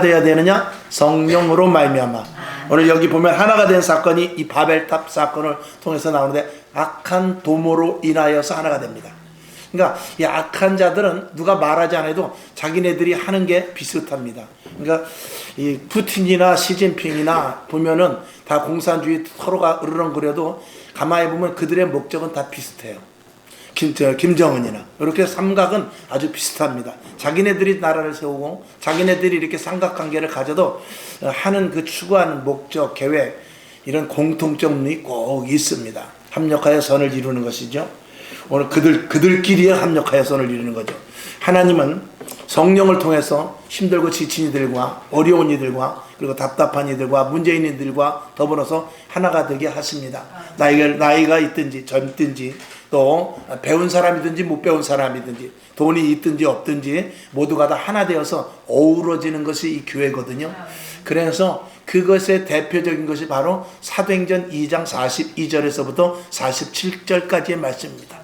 돼야 되느냐? 성령으로 말미암아. 오늘 여기 보면 하나가 된 사건이 이 바벨탑 사건을 통해서 나오는데 악한 도모로 인하여서 하나가 됩니다. 그러니까 이 악한 자들은 누가 말하지 않아도 자기네들이 하는 게 비슷합니다. 그러니까 이 푸틴이나 시진핑이나 보면은 다 공산주의 서로가 으르렁거려도 가만히 보면 그들의 목적은 다 비슷해요. 김정은이나 이렇게 삼각은 아주 비슷합니다. 자기네들이 나라를 세우고 자기네들이 이렇게 삼각관계를 가져도 하는 그 추구하는 목적, 계획 이런 공통점이 꼭 있습니다. 합력하여 선을 이루는 것이죠. 오늘 그들끼리 합력하여 선을 이루는 거죠. 하나님은 성령을 통해서 힘들고 지친 이들과 어려운 이들과 그리고 답답한 이들과 문제 있는 이들과 더불어서 하나가 되게 하십니다. 나이가 있든지 젊든지 또 배운 사람이든지 못 배운 사람이든지 돈이 있든지 없든지 모두가 다 하나 되어서 어우러지는 것이 이 교회거든요. 그래서 그것의 대표적인 것이 바로 사도행전 2장 42절에서부터 47절까지의 말씀입니다.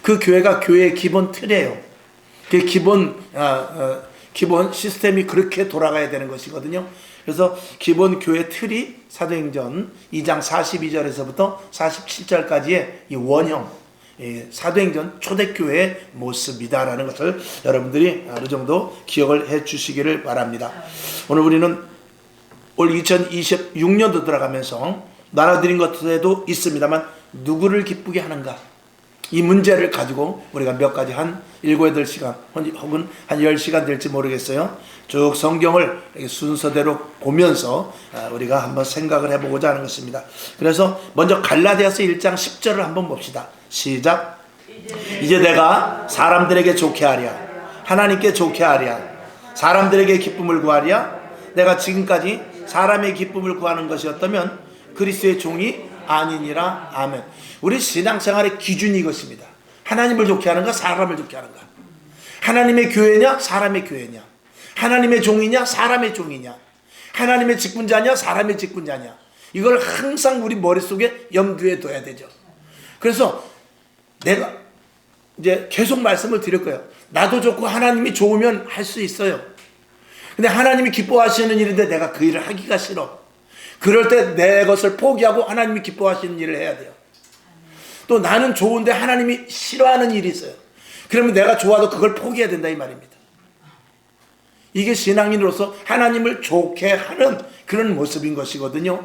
그 교회가 교회의 기본 틀이에요. 그 기본 시스템이 그렇게 돌아가야 되는 것이거든요. 그래서 기본 교회 틀이 사도행전 2장 42절에서부터 47절까지의 이 원형 사도행전 초대교회의 모습이다라는 것을 여러분들이 어느 정도 기억을 해 주시기를 바랍니다. 오늘 우리는 올 2026년도 들어가면서 나눠드린 것에도 있습니다만 누구를 기쁘게 하는가? 이 문제를 가지고 우리가 몇 가지 한 7, 8시간 혹은 한 10시간 될지 모르겠어요. 쭉 성경을 순서대로 보면서 우리가 한번 생각을 해보고자 하는 것입니다. 그래서 먼저 갈라디아서 1장 10절을 한번 봅시다. 시작. 이제 내가 사람들에게 좋게 하랴 하나님께 좋게 하랴 사람들에게 기쁨을 구하랴. 내가 지금까지 사람의 기쁨을 구하는 것이었다면 그리스도의 종이 아니니라. 아멘. 우리 신앙생활의 기준이 이것입니다. 하나님을 좋게 하는가 사람을 좋게 하는가. 하나님의 교회냐 사람의 교회냐. 하나님의 종이냐 사람의 종이냐. 하나님의 직분자냐 사람의 직분자냐. 이걸 항상 우리 머릿속에 염두에 둬야 되죠. 그래서 내가 이제 계속 말씀을 드릴 거예요. 나도 좋고 하나님이 좋으면 할 수 있어요. 근데 하나님이 기뻐하시는 일인데 내가 그 일을 하기가 싫어. 그럴 때 내 것을 포기하고 하나님이 기뻐하시는 일을 해야 돼요. 또 나는 좋은데 하나님이 싫어하는 일이 있어요. 그러면 내가 좋아도 그걸 포기해야 된다 이 말입니다. 이게 신앙인으로서 하나님을 좋게 하는 그런 모습인 것이거든요.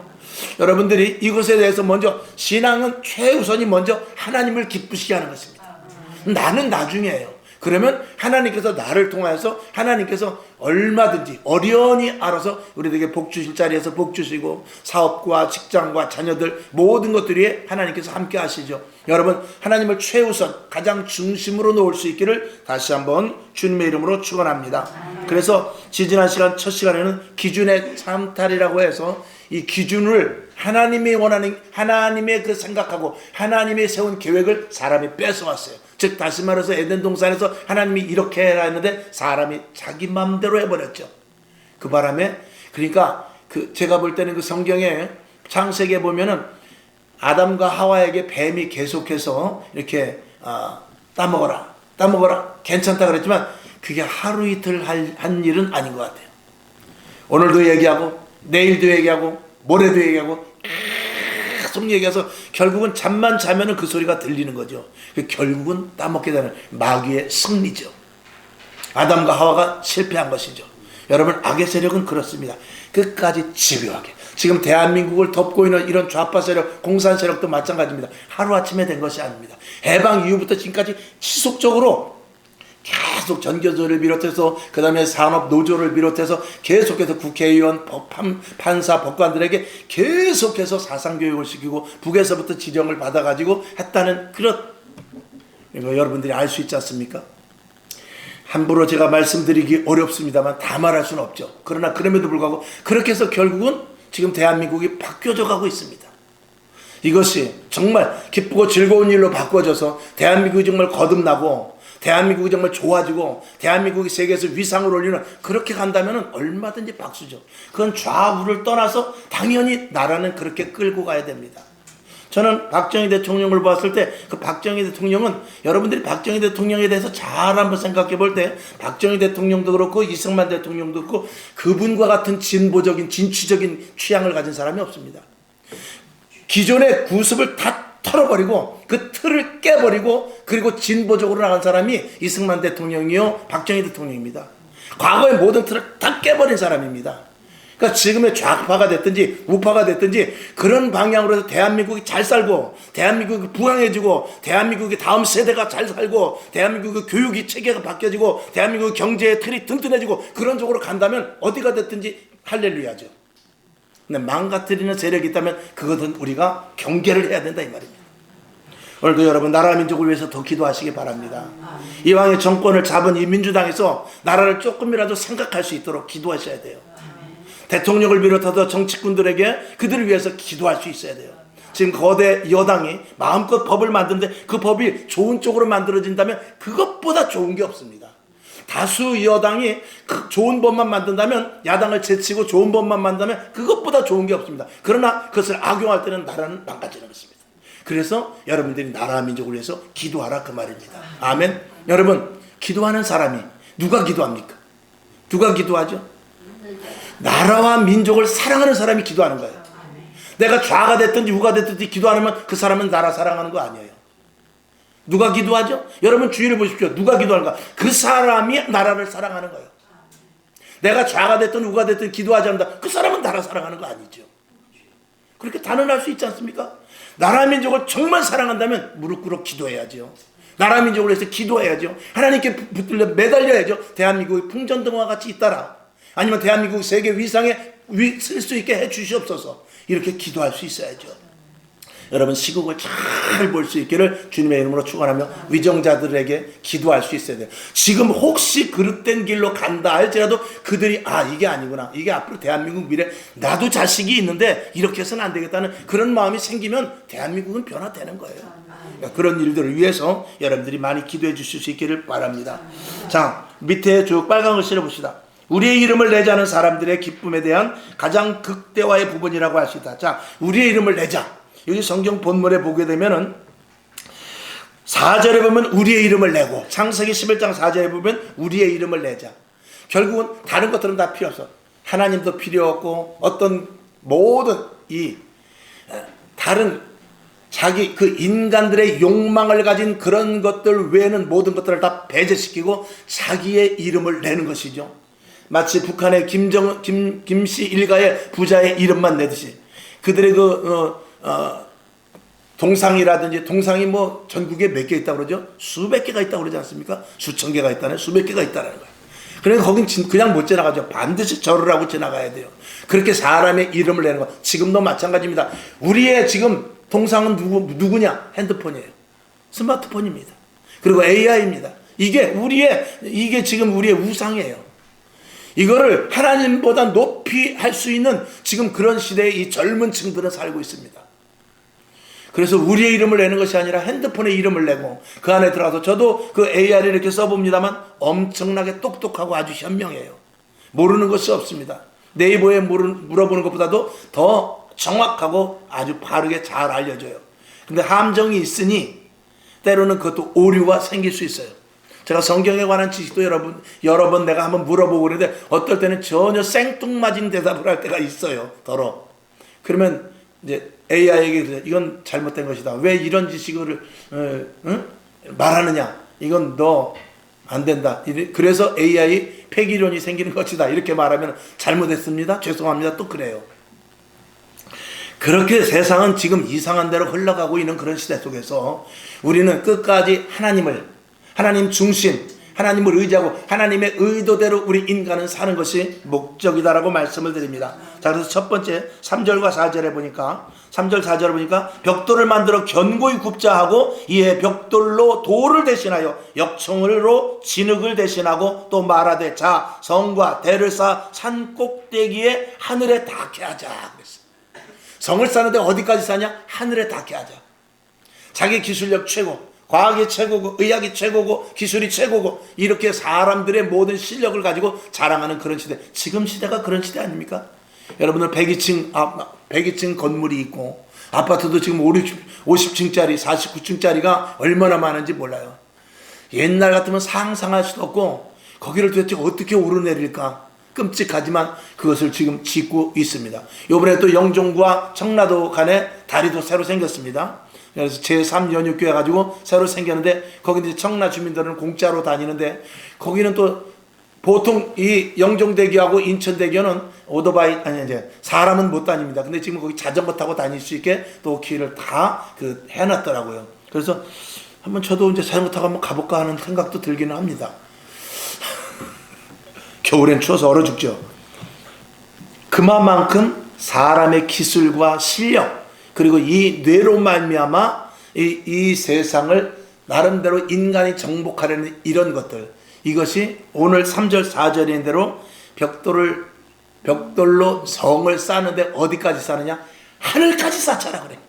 여러분들이 이것에 대해서 먼저 신앙은 최우선이 먼저 하나님을 기쁘시게 하는 것입니다. 나는 나중에요. 그러면 하나님께서 나를 통하여서 하나님께서 얼마든지 어련히 알아서 우리에게 복 주실 자리에서 복 주시고 사업과 직장과 자녀들 모든 것들이 하나님께서 함께 하시죠. 여러분 하나님을 최우선 가장 중심으로 놓을 수 있기를 다시 한번 주님의 이름으로 축원합니다. 그래서 지지난 시간 첫 시간에는 기준의 참탈이라고 해서 이 기준을 하나님이 원하는 하나님의 그 생각하고 하나님이 세운 계획을 사람이 뺏어왔어요. 즉 다시 말해서 에덴 동산에서 하나님이 이렇게 해라 했는데 사람이 자기 마음대로 해버렸죠. 그 바람에 그러니까 제가 볼 때는 그 성경에 창세기에 보면은 아담과 하와에게 뱀이 계속해서 이렇게 따먹어라 괜찮다 그랬지만 그게 하루 이틀 한 일은 아닌 것 같아요. 오늘도 얘기하고 내일도 얘기하고 모레도 얘기하고 계속 얘기해서 결국은 잠만 자면은 그 소리가 들리는 거죠. 결국은 따먹게 되는 마귀의 승리죠. 아담과 하와가 실패한 것이죠. 여러분 악의 세력은 그렇습니다. 끝까지 집요하게 지금 대한민국을 덮고 있는 이런 좌파 세력 공산 세력도 마찬가지입니다. 하루아침에 된 것이 아닙니다. 해방 이후부터 지금까지 지속적으로 계속 전교조를 비롯해서 그 다음에 산업노조를 비롯해서 계속해서 국회의원, 판사, 법관들에게 계속해서 사상교육을 시키고 북에서부터 지령을 받아가지고 했다는 그런 이거 여러분들이 알 수 있지 않습니까? 함부로 제가 말씀드리기 어렵습니다만 다 말할 수는 없죠. 그러나 그럼에도 불구하고 그렇게 해서 결국은 지금 대한민국이 바뀌어져 가고 있습니다. 이것이 정말 기쁘고 즐거운 일로 바꿔져서 대한민국이 정말 거듭나고 대한민국이 정말 좋아지고 대한민국이 세계에서 위상을 올리는 그렇게 간다면 얼마든지 박수죠. 그건 좌우를 떠나서 당연히 나라는 그렇게 끌고 가야 됩니다. 저는 박정희 대통령을 봤을 때 그 박정희 대통령은 여러분들이 박정희 대통령에 대해서 잘 한번 생각해 볼 때 박정희 대통령도 그렇고 이승만 대통령도 그렇고 그분과 같은 진보적인 진취적인 취향을 가진 사람이 없습니다. 기존의 구습을 다 털어버리고 그 틀을 깨버리고 그리고 진보적으로 나간 사람이 이승만 대통령이요 박정희 대통령입니다. 과거의 모든 틀을 다 깨버린 사람입니다. 그러니까 지금의 좌파가 됐든지 우파가 됐든지 그런 방향으로 해서 대한민국이 잘 살고 대한민국이 부강해지고 대한민국의 다음 세대가 잘 살고 대한민국의 교육이 체계가 바뀌어지고 대한민국의 경제의 틀이 튼튼해지고 그런 쪽으로 간다면 어디가 됐든지 할렐루야죠. 근데 망가뜨리는 세력이 있다면 그것은 우리가 경계를 해야 된다 이 말입니다. 오늘도 여러분 나라 민족을 위해서 더 기도하시기 바랍니다. 이왕의 정권을 잡은 이 민주당에서 나라를 조금이라도 생각할 수 있도록 기도하셔야 돼요. 대통령을 비롯해서 정치꾼들에게 그들을 위해서 기도할 수 있어야 돼요. 지금 거대 여당이 마음껏 법을 만드는데 그 법이 좋은 쪽으로 만들어진다면 그것보다 좋은 게 없습니다. 다수 여당이 좋은 법만 만든다면 야당을 제치고 좋은 법만 만든다면 그것보다 좋은 게 없습니다. 그러나 그것을 악용할 때는 나라는 망가지는 것입니다. 그래서 여러분들이 나라 민족을 위해서 기도하라 그 말입니다. 아멘. 여러분 기도하는 사람이 누가 기도합니까? 누가 기도하죠? 나라와 민족을 사랑하는 사람이 기도하는 거예요. 내가 좌가 됐든지 우가 됐든지 기도하면 그 사람은 나라 사랑하는 거 아니에요. 누가 기도하죠? 여러분 주위를 보십시오. 누가 기도하는가? 그 사람이 나라를 사랑하는 거예요. 내가 좌가 됐든 우가 됐든 기도하지 않는다. 그 사람은 나라 사랑하는 거 아니죠. 그렇게 단언할 수 있지 않습니까? 나라 민족을 정말 사랑한다면 무릎 꿇어 기도해야죠. 나라 민족을 위해서 기도해야죠. 하나님께 붙들려 매달려야죠. 대한민국이 풍전등화 같이 있다라. 아니면 대한민국 세계 위상에 쓸 수 있게 해 주시옵소서. 이렇게 기도할 수 있어야죠. 여러분 시국을 잘 볼 수 있기를 주님의 이름으로 축원하며 위정자들에게 기도할 수 있어야 돼요. 지금 혹시 그릇된 길로 간다 할지라도 그들이 이게 아니구나. 이게 앞으로 대한민국 미래 나도 자식이 있는데 이렇게 해서는 안 되겠다는 그런 마음이 생기면 대한민국은 변화되는 거예요. 그러니까 그런 일들을 위해서 여러분들이 많이 기도해 주실 수 있기를 바랍니다. 자 밑에 쭉 빨간 글씨를 봅시다. 우리의 이름을 내자는 사람들의 기쁨에 대한 가장 극대화의 부분이라고 할 수 있다. 자, 우리의 이름을 내자. 여기 성경 본문에 보게 되면은 4절에 보면 우리의 이름을 내고 창세기 11장 4절에 보면 우리의 이름을 내자. 결국은 다른 것들은 다 필요 없어. 하나님도 필요 없고 어떤 모든 이 다른 자기 그 인간들의 욕망을 가진 그런 것들 외에는 모든 것들을 다 배제시키고 자기의 이름을 내는 것이죠. 마치 북한의 김씨 일가의 부자의 이름만 내듯이 그들의 동상이라든지 동상이 뭐 전국에 몇 개 있다고 그러죠? 수백 개가 있다고 그러지 않습니까? 수천 개가 있다네, 수백 개가 있다는 거예요. 그러니까 거긴 그냥 못 지나가죠. 반드시 절을 하고 지나가야 돼요. 그렇게 사람의 이름을 내는 거 지금도 마찬가지입니다. 우리의 지금 동상은 누구냐? 핸드폰이에요. 스마트폰입니다. 그리고 AI입니다. 이게 지금 우리의 우상이에요. 이거를 하나님보다 높이 할 수 있는 지금 그런 시대에 이 젊은 층들은 살고 있습니다. 그래서 우리의 이름을 내는 것이 아니라 핸드폰의 이름을 내고 그 안에 들어가서 저도 그 AI를 이렇게 써봅니다만 엄청나게 똑똑하고 아주 현명해요. 모르는 것이 없습니다. 네이버에 물어보는 것보다도 더 정확하고 아주 바르게 잘 알려줘요. 근데 함정이 있으니 때로는 그것도 오류가 생길 수 있어요. 제가 성경에 관한 지식도 여러 번 내가 한번 물어보고 그러는데 어떨 때는 전혀 생뚱맞은 대답을 할 때가 있어요. 그러면 이제 AI에게 이건 잘못된 것이다. 왜 이런 지식을 말하느냐. 이건 너 안 된다. 그래서 AI 폐기론이 생기는 것이다. 이렇게 말하면 잘못했습니다. 죄송합니다. 또 그래요. 그렇게 세상은 지금 이상한 대로 흘러가고 있는 그런 시대 속에서 우리는 끝까지 하나님 중심, 하나님을 의지하고 하나님의 의도대로 우리 인간은 사는 것이 목적이다라고 말씀을 드립니다. 자, 그래서 첫 번째 3절과 4절에 보니까 3절 4절에 보니까 벽돌을 만들어 견고히 굽자 하고 이에 벽돌로 돌을 대신하여 역청으로 진흙을 대신하고 또 말하되 자 성과 대를 쌓아 산 꼭대기에 하늘에 닿게 하자 그랬어요. 성을 쌓는데 어디까지 쌓냐? 하늘에 닿게 하자. 자기 기술력 최고, 과학이 최고고 의학이 최고고 기술이 최고고 이렇게 사람들의 모든 실력을 가지고 자랑하는 그런 시대. 지금 시대가 그런 시대 아닙니까? 여러분들 102층 건물이 있고 아파트도 지금 50층짜리 49층짜리가 얼마나 많은지 몰라요. 옛날 같으면 상상할 수도 없고 거기를 도대체 어떻게 오르내릴까 끔찍하지만 그것을 지금 짓고 있습니다. 이번에 또 영종과 청라도 간에 다리도 새로 생겼습니다. 그래서 제3연육교회 가지고 새로 생겼는데 거기 이제 청라 주민들은 공짜로 다니는데 거기는 또 보통 이 영종대교하고 인천대교는 오토바이 아니 이제 사람은 못 다닙니다. 근데 지금 거기 자전거 타고 다닐 수 있게 또 길을 다 해놨더라고요. 그래서 한번 저도 이제 자전거 타고 한번 가볼까 하는 생각도 들기는 합니다. 겨울엔 추워서 얼어 죽죠. 그만큼 사람의 기술과 실력 그리고 이 뇌로 말미암아 이 세상을 나름대로 인간이 정복하려는 이런 것들 이것이 오늘 3절 4절인 대로 벽돌로 성을 쌓는데 어디까지 쌓느냐? 하늘까지 쌓잖아 그래.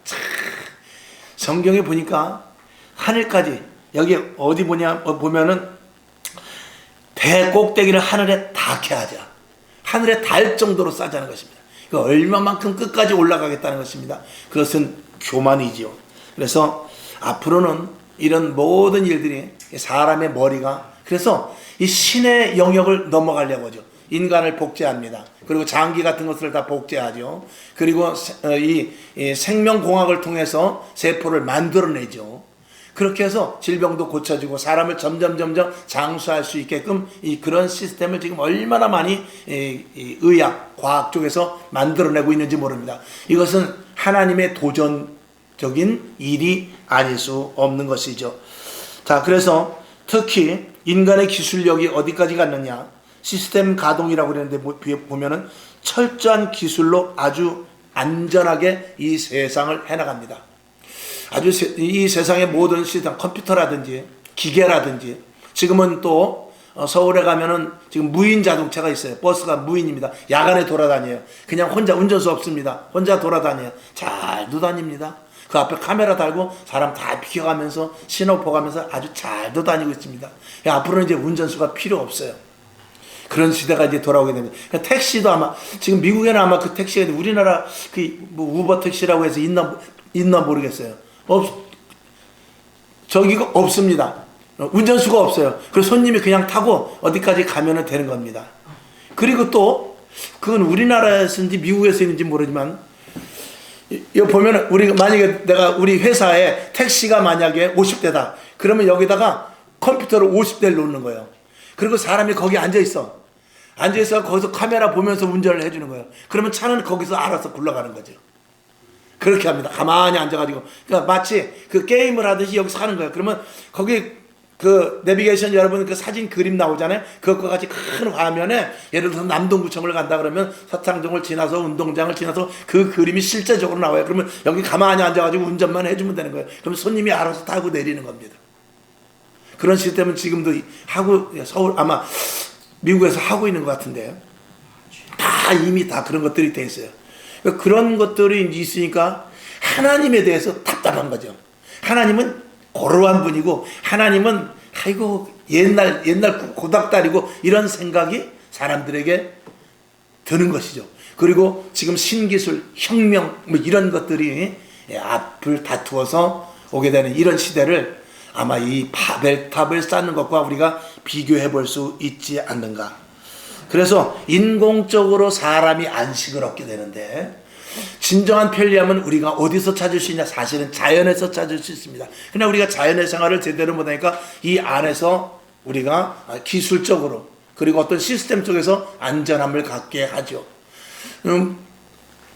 성경에 보니까 하늘까지 여기 어디 보면은 배 꼭대기를 하늘에 닿게 하자. 하늘에 닿을 정도로 쌓자는 것입니다. 그 얼마만큼 끝까지 올라가겠다는 것입니다. 그것은 교만이지요. 그래서 앞으로는 이런 모든 일들이 사람의 머리가 그래서 이 신의 영역을 넘어가려고 하죠. 인간을 복제합니다. 그리고 장기 같은 것을 다 복제하죠. 그리고 이 생명공학을 통해서 세포를 만들어내죠. 그렇게 해서 질병도 고쳐지고 사람을 점점 장수할 수 있게끔 그런 시스템을 지금 얼마나 많이 의학, 과학 쪽에서 만들어내고 있는지 모릅니다. 이것은 하나님의 도전적인 일이 아닐 수 없는 것이죠. 자, 그래서 특히 인간의 기술력이 어디까지 갔느냐? 시스템 가동이라고 그랬는데 보면은 철저한 기술로 아주 안전하게 이 세상을 해나갑니다. 아주 이 세상의 모든 시스템, 컴퓨터라든지 기계라든지 지금은 또 서울에 가면은 지금 무인 자동차가 있어요. 버스가 무인입니다. 야간에 돌아다녀요. 그냥 혼자 운전수 없습니다. 혼자 돌아다녀요. 잘도 다닙니다. 그 앞에 카메라 달고 사람 다 비켜가면서 신호 보가면서 아주 잘도 다니고 있습니다. 앞으로는 이제 운전수가 필요 없어요. 그런 시대가 이제 돌아오게 됩니다. 택시도 아마 지금 미국에는 아마 그 택시가 우리나라 뭐 우버 택시라고 해서 있나 모르겠어요. 저기가 없습니다. 운전수가 없어요. 그래서 손님이 그냥 타고 어디까지 가면 되는 겁니다. 그리고 또 그건 우리나라에서인지 미국에서 있는지 모르지만 여기 보면 만약에 우리 회사에 택시가 만약에 50대다. 그러면 여기다가 컴퓨터로 50대를 놓는 거예요. 그리고 사람이 거기 앉아있어. 거기서 카메라 보면서 운전을 해주는 거예요. 그러면 차는 거기서 알아서 굴러가는 거죠. 그렇게 합니다. 가만히 앉아가지고. 그러니까 마치 그 게임을 하듯이 여기서 하는 거예요. 그러면 거기 그 내비게이션 여러분 그 사진 그림 나오잖아요. 그것과 같이 큰 화면에 예를 들어서 남동구청을 간다 그러면 서창동을 지나서 운동장을 지나서 그 그림이 실제적으로 나와요. 그러면 여기 가만히 앉아가지고 운전만 해주면 되는 거예요. 그러면 손님이 알아서 타고 내리는 겁니다. 그런 시스템은 지금도 하고 서울 아마 미국에서 하고 있는 것 같은데 다 이미 다 그런 것들이 돼 있어요. 그런 것들이 있으니까 하나님에 대해서 답답한 거죠. 하나님은 고루한 분이고 하나님은 아이고 옛날 고닥다리고 이런 생각이 사람들에게 드는 것이죠. 그리고 지금 신기술, 혁명 뭐 이런 것들이 앞을 다투어서 오게 되는 이런 시대를 아마 이 바벨탑을 쌓는 것과 우리가 비교해 볼 수 있지 않는가. 그래서 인공적으로 사람이 안식을 얻게 되는데 진정한 편리함은 우리가 어디서 찾을 수 있냐? 사실은 자연에서 찾을 수 있습니다. 그러나 우리가 자연의 생활을 제대로 못하니까 이 안에서 우리가 기술적으로 그리고 어떤 시스템 쪽에서 안전함을 갖게 하죠.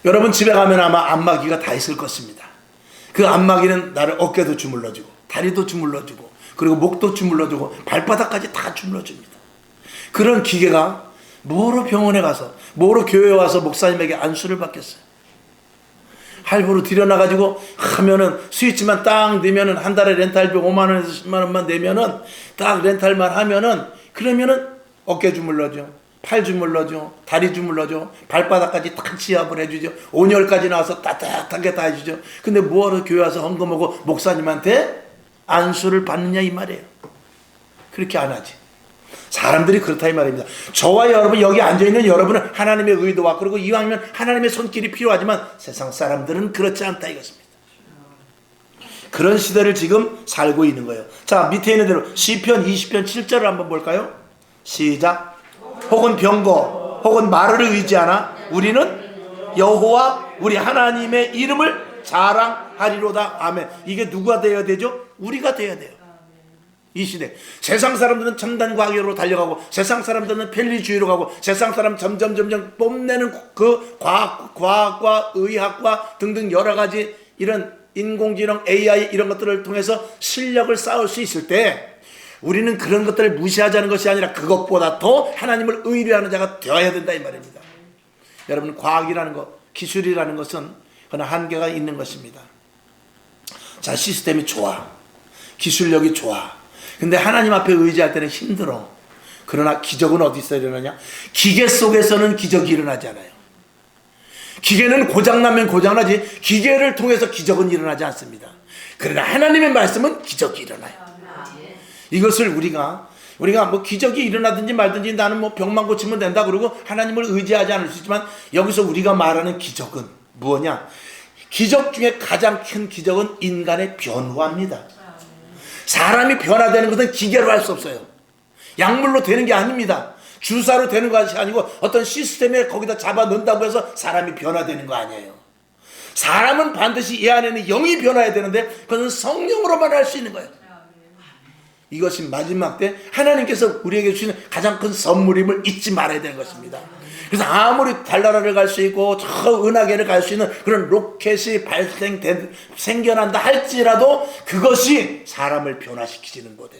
여러분 집에 가면 아마 안마기가 다 있을 것입니다. 그 안마기는 나를 어깨도 주물러주고 다리도 주물러주고 그리고 목도 주물러주고 발바닥까지 다 주물러줍니다. 그런 기계가 뭐로 병원에 가서 뭐로 교회에 와서 목사님에게 안수를 받겠어요. 할부로 들여놔가지고 하면은 스위치만 딱 내면은 한 달에 렌탈비 5만원에서 10만원만 내면은 딱 렌탈만 하면은 그러면은 어깨 주물러줘, 팔 주물러줘, 다리 주물러줘, 발바닥까지 딱 지압을 해주죠. 온열까지 나와서 따뜻하게 다 해주죠. 근데 뭐하러 교회 와서 헌금하고 목사님한테 안수를 받느냐 이 말이에요. 그렇게 안 하지. 사람들이 그렇다 이 말입니다. 저와 여러분, 여기 앉아있는 여러분은 하나님의 의도와 그리고 이왕이면 하나님의 손길이 필요하지만 세상 사람들은 그렇지 않다 이것입니다. 그런 시대를 지금 살고 있는 거예요. 자, 밑에 있는 대로 시편 20편 7절을 한번 볼까요? 시작. 혹은 병거 혹은 말을 의지하나 우리는 여호와 우리 하나님의 이름을 자랑하리로다. 아멘. 이게 누가 되어야 되죠? 우리가 되어야 돼요. 이 시대 세상 사람들은 첨단 과학으로 달려가고 세상 사람들은 편리주의로 가고 세상 사람 점점 뽐내는 그 과학과 의학과 등등 여러 가지 이런 인공지능 AI 이런 것들을 통해서 실력을 쌓을 수 있을 때 우리는 그런 것들을 무시하자는 것이 아니라 그것보다 더 하나님을 의뢰하는 자가 되어야 된다 이 말입니다. 여러분, 과학이라는 것, 기술이라는 것은 그러나 한계가 있는 것입니다. 자, 시스템이 좋아, 기술력이 좋아. 근데 하나님 앞에 의지할 때는 힘들어. 그러나 기적은 어디서 일어나냐? 기계 속에서는 기적이 일어나지 않아요. 기계는 고장나면 고장나지 기계를 통해서 기적은 일어나지 않습니다. 그러나 하나님의 말씀은 기적이 일어나요. 이것을 우리가 뭐 기적이 일어나든지 말든지 나는 뭐 병만 고치면 된다 그러고 하나님을 의지하지 않을 수 있지만 여기서 우리가 말하는 기적은 뭐냐? 기적 중에 가장 큰 기적은 인간의 변화입니다. 사람이 변화되는 것은 기계로 할 수 없어요. 약물로 되는 게 아닙니다. 주사로 되는 것이 아니고 어떤 시스템에 거기다 잡아 넣는다고 해서 사람이 변화되는 거 아니에요. 사람은 반드시 이 안에는 영이 변화해야 되는데 그것은 성령으로만 할 수 있는 거예요. 이것이 마지막 때 하나님께서 우리에게 주시는 가장 큰 선물임을 잊지 말아야 되는 것입니다. 그래서 아무리 달나라를 갈 수 있고 저 은하계를 갈 수 있는 그런 로켓이 생겨난다 할지라도 그것이 사람을 변화시키지는 못해.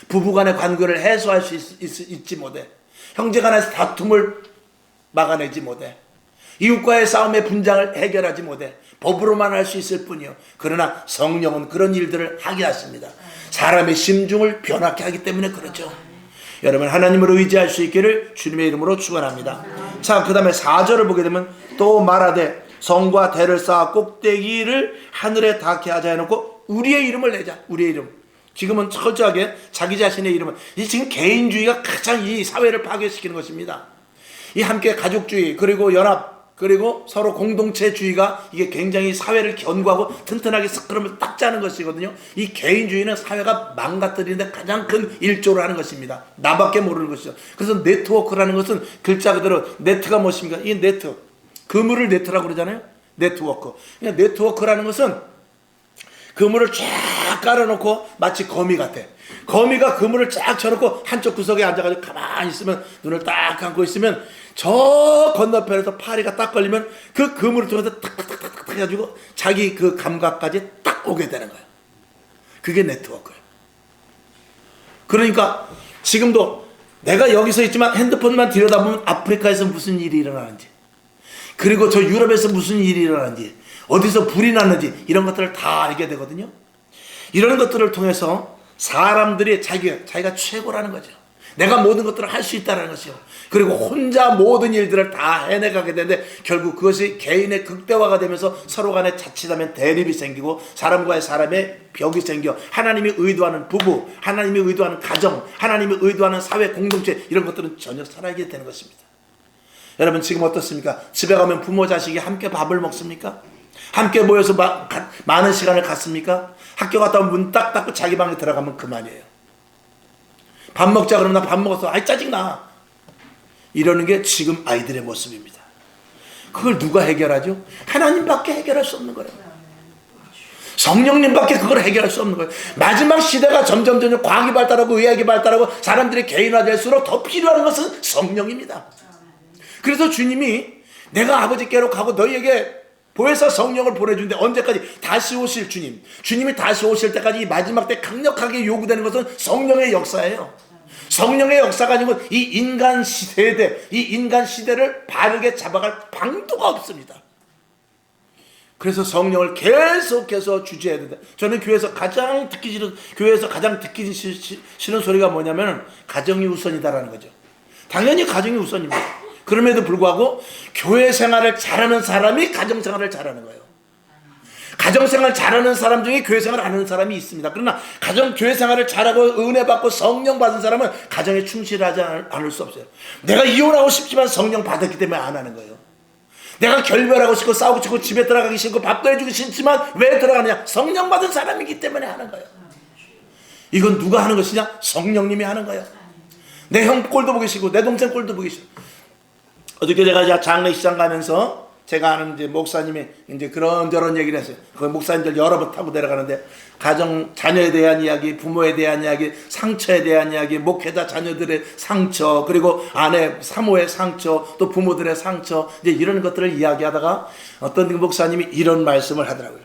부부간의 관계를 해소할 수 있지 못해. 형제간의 다툼을 막아내지 못해. 이웃과의 싸움의 분쟁을 해결하지 못해. 법으로만 할 수 있을 뿐이요. 그러나 성령은 그런 일들을 하게 하십니다. 사람의 심중을 변하게 하기 때문에 그렇죠. 여러분, 하나님을 의지할 수 있기를 주님의 이름으로 축원합니다. 자, 그 다음에 4절을 보게 되면 또 말하되 성과 대를 쌓아 꼭대기를 하늘에 닿게 하자 해놓고 우리의 이름을 내자. 우리의 이름. 지금은 철저하게 자기 자신의 이름을, 이 지금 개인주의가 가장 이 사회를 파괴시키는 것입니다. 이 함께 가족주의 그리고 연합 그리고 서로 공동체주의가 이게 굉장히 사회를 견고하고 튼튼하게 스크럼을 딱 짜는 것이거든요. 이 개인주의는 사회가 망가뜨리는데 가장 큰 일조를 하는 것입니다. 나밖에 모르는 것이죠. 그래서 네트워크라는 것은 글자 그대로 네트가 무엇입니까? 이 네트, 그물을 네트라고 그러잖아요. 네트워크. 그러니까 네트워크라는 것은 그물을 쫙 깔아놓고 마치 거미 같아. 거미가 그물을 쫙 쳐놓고 한쪽 구석에 앉아가지고 가만히 있으면, 눈을 딱 감고 있으면 저 건너편에서 파리가 딱 걸리면 그 그물을 통해서 탁탁탁탁 해가지고 자기 그 감각까지 딱 오게 되는 거예요. 그게 네트워크예요. 그러니까 지금도 내가 여기서 있지만 핸드폰만 들여다보면 아프리카에서 무슨 일이 일어나는지, 그리고 저 유럽에서 무슨 일이 일어나는지, 어디서 불이 났는지 이런 것들을 다 알게 되거든요. 이런 것들을 통해서 사람들이 자기가 최고라는 거죠. 내가 모든 것들을 할 수 있다는 것이요. 그리고 혼자 모든 일들을 다 해내가게 되는데 결국 그것이 개인의 극대화가 되면서 서로 간에 자칫하면 대립이 생기고 사람과의 사람의 벽이 생겨 하나님이 의도하는 부부, 하나님이 의도하는 가정, 하나님이 의도하는 사회 공동체 이런 것들은 전혀 살아있게 되는 것입니다. 여러분, 지금 어떻습니까? 집에 가면 부모 자식이 함께 밥을 먹습니까? 함께 모여서 많은 시간을 갖습니까? 학교 갔다 오면 문 딱 닫고 자기 방에 들어가면 그만이에요. 밥 먹자 그러면 나 밥 먹었어. 아이 짜증나. 이러는 게 지금 아이들의 모습입니다. 그걸 누가 해결하죠? 하나님밖에 해결할 수 없는 거예요. 성령님밖에 그걸 해결할 수 없는 거예요. 마지막 시대가 점점 과학이 발달하고 의학이 발달하고 사람들이 개인화될수록 더 필요한 것은 성령입니다. 그래서 주님이 내가 아버지께로 가고 너희에게 보혜사 성령을 보내주는데 언제까지? 다시 오실 주님. 주님이 다시 오실 때까지 이 마지막 때 강력하게 요구되는 것은 성령의 역사예요. 성령의 역사가 아니고 이 인간 시대를 바르게 잡아갈 방도가 없습니다. 그래서 성령을 계속해서 주제해야 된다. 저는 교회에서 가장 듣기 싫은 소리가 뭐냐면 가정이 우선이다라는 거죠. 당연히 가정이 우선입니다. 그럼에도 불구하고 교회 생활을 잘하는 사람이 가정 생활을 잘하는 거예요. 가정생활 잘하는 사람 중에 교회생활 안 하는 사람이 있습니다. 그러나 교회생활을 잘하고 은혜 받고 성령 받은 사람은 가정에 충실하지 않을 수 없어요. 내가 이혼하고 싶지만 성령 받았기 때문에 안 하는 거예요. 내가 결별하고 싶고 싸우고 싶고 집에 들어가기 싫고 밥도 해주기 싫지만 왜 들어가느냐? 성령 받은 사람이기 때문에 하는 거예요. 이건 누가 하는 것이냐? 성령님이 하는 거예요. 내 형 꼴도 보기 싫고 내 동생 꼴도 보기 싫어. 어저께 제가 장례식장 가면서 제가 아는 이제 목사님이 이제 그런저런 얘기를 했어요. 그 목사님들 여러 번 타고 내려가는데 자녀에 대한 이야기, 부모에 대한 이야기, 상처에 대한 이야기, 목회자 자녀들의 상처, 그리고 아내, 사모의 상처, 또 부모들의 상처, 이제 이런 것들을 이야기하다가 어떤 목사님이 이런 말씀을 하더라고요.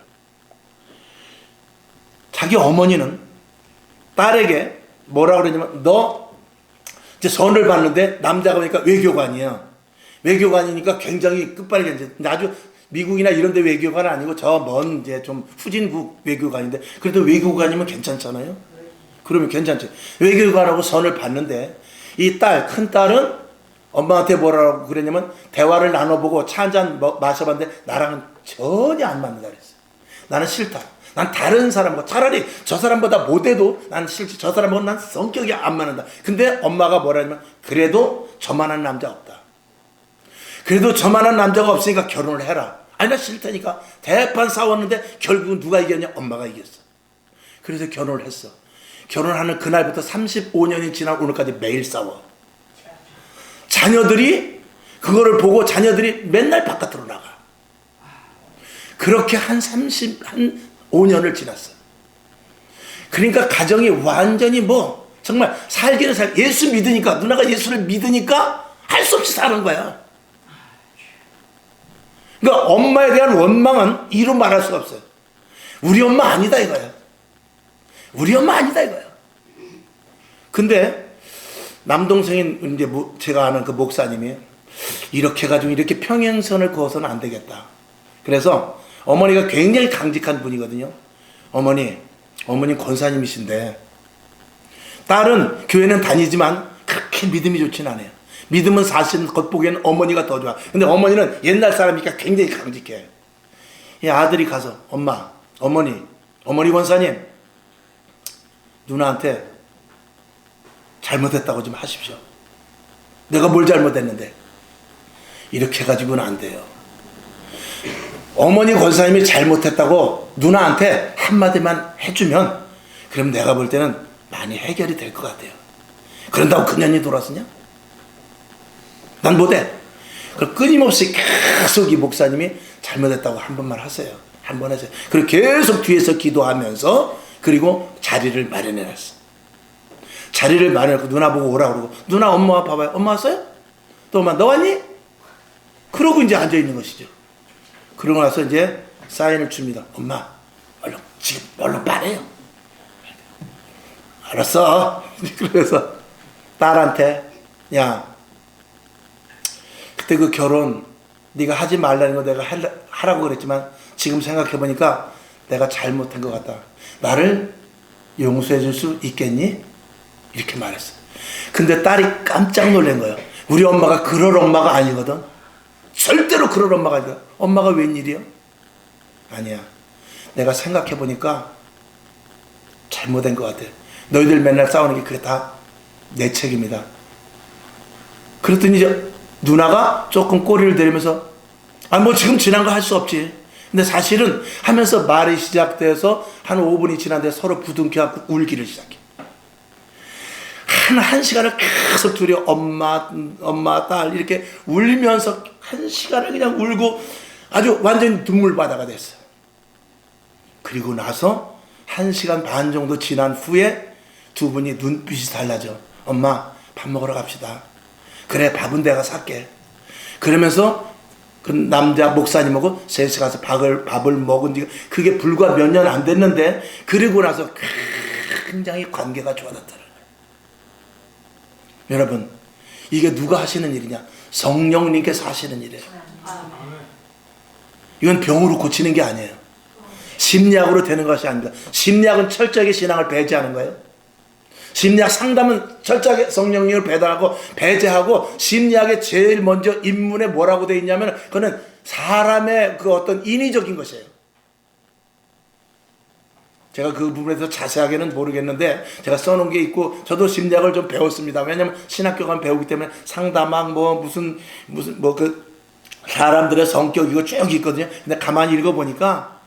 자기 어머니는 딸에게 뭐라고 그러냐면, 너 이제 선을 받는데 남자가 보니까 외교관이에요. 외교관이니까 굉장히 끝발이 이제 아주 미국이나 이런 데 외교관은 아니고 저 먼 이제 좀 후진국 외교관인데 그래도 외교관이면 괜찮잖아요. 그러면 괜찮죠. 외교관하고 선을 받는데 이 큰 딸은 엄마한테 뭐라고 그랬냐면 대화를 나눠보고 차 한잔 마셔봤는데 나랑은 전혀 안 맞는다 그랬어요. 나는 싫다. 난 다른 사람과 차라리 저 사람보다 못해도 난 싫지. 저 사람하고는 난 성격이 안 맞는다. 근데 엄마가 뭐라냐면 그래도 저만한 남자 없다. 그래도 저만한 남자가 없으니까 결혼을 해라. 아니 나 싫다니까. 대판 싸웠는데 결국은 누가 이겼냐? 엄마가 이겼어. 그래서 결혼을 했어. 결혼하는 그날부터 35년이 지난 오늘까지 매일 싸워. 자녀들이 그거를 보고 자녀들이 맨날 바깥으로 나가. 그렇게 한 5년을 지났어. 그러니까 가정이 완전히 뭐 정말 살기는 예수 믿으니까, 누나가 예수를 믿으니까 할 수 없이 사는 거야. 그러니까 엄마에 대한 원망은 이루 말할 수가 없어요. 우리 엄마 아니다 이거야. 우리 엄마 아니다 이거야. 근데 남동생인 이제 제가 아는 그 목사님이 이렇게 해가지고 이렇게 평행선을 그어서는 안 되겠다. 그래서 어머니가 굉장히 강직한 분이거든요. 어머니 권사님이신데 딸은 교회는 다니지만 그렇게 믿음이 좋진 않아요. 믿음은 사실은 겉보기에는 어머니가 더 좋아. 근데 어머니는 옛날 사람이니까 굉장히 강직해. 이 아들이 가서 어머니 권사님 누나한테 잘못했다고 좀 하십시오. 내가 뭘 잘못했는데. 이렇게 해가지고는 안 돼요. 어머니 권사님이 잘못했다고 누나한테 한마디만 해주면 그럼 내가 볼 때는 많이 해결이 될 것 같아요. 그런다고 그년이 돌아서냐? 난 못해. 그걸 끊임없이 계속 이 목사님이 잘못했다고 한 번만 하세요. 한 번 하세요. 그리고 계속 뒤에서 기도하면서 그리고 자리를 마련해놨어. 자리를 마련해놓고 누나 보고 오라고 그러고 누나 엄마 봐봐요. 엄마 왔어요? 또 엄마 너 왔니? 그러고 이제 앉아있는 것이죠. 그러고 나서 이제 사인을 줍니다. 엄마 얼른 말해요. 알았어. 그래서 딸한테 야 그때 그 결혼 네가 하지 말라는 거 내가 하라고 그랬지만 지금 생각해보니까 내가 잘못한 것 같다. 나를 용서해 줄 수 있겠니? 이렇게 말했어. 근데 딸이 깜짝 놀란 거예요. 우리 엄마가 그럴 엄마가 아니거든. 절대로 그럴 엄마가 아니야. 엄마가 웬일이야? 아니야. 내가 생각해보니까 잘못된 것 같아. 너희들 맨날 싸우는 게 그게 다 내 책임이다. 그랬더니 이제 누나가 조금 꼬리를 내리면서 뭐 지금 지난 거 할 수 없지. 근데 사실은 하면서 말이 시작돼서 한 5분이 지났는데 서로 부둥켜갖고 울기를 시작해. 한 시간을 계속 둘이 엄마 딸 이렇게 울면서 한 시간을 그냥 울고 아주 완전히 눈물바다가 됐어요. 그리고 나서 1시간 반 정도 지난 후에 두 분이 눈빛이 달라져. 엄마 밥 먹으러 갑시다. 그래 밥은 내가 살게. 그러면서 그 남자 목사님하고 셋이 가서 밥을 먹은 지 그게 불과 몇 년 안 됐는데 그리고 나서 굉장히 관계가 좋아졌다는 거예요. 여러분 이게 누가 하시는 일이냐? 성령님께서 하시는 일이에요. 이건 병으로 고치는 게 아니에요. 심리학으로 되는 것이 아닙니다. 심리학은 철저하게 신앙을 배제하는 거예요. 심리학 상담은 철저하게 성령님을 배제하고 심리학의 제일 먼저 입문에 뭐라고 되어 있냐면 그거는 사람의 그 어떤 인위적인 것이에요. 제가 그 부분에서 자세하게는 모르겠는데 제가 써놓은 게 있고 저도 심리학을 좀 배웠습니다. 왜냐하면 신학교 가면 배우기 때문에 상담학 무슨 그 사람들의 성격 이거 쭉 있거든요. 근데 가만히 읽어보니까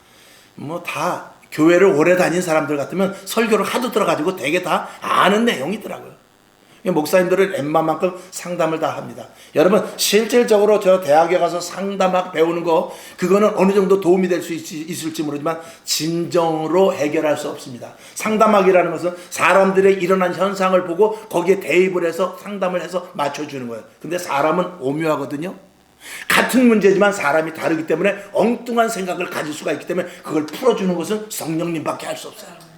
다 교회를 오래 다닌 사람들 같으면 설교를 하도 들어가지고 되게 다 아는 내용이더라고요. 목사님들은 웬만큼 상담을 다 합니다. 여러분 실질적으로 저 대학에 가서 상담학 배우는 거 그거는 어느 정도 도움이 될 수 있을지 모르지만 진정으로 해결할 수 없습니다. 상담학이라는 것은 사람들의 일어난 현상을 보고 거기에 대입을 해서 상담을 해서 맞춰주는 거예요. 근데 사람은 오묘하거든요. 같은 문제지만 사람이 다르기 때문에 엉뚱한 생각을 가질 수가 있기 때문에 그걸 풀어주는 것은 성령님밖에 할 수 없어요.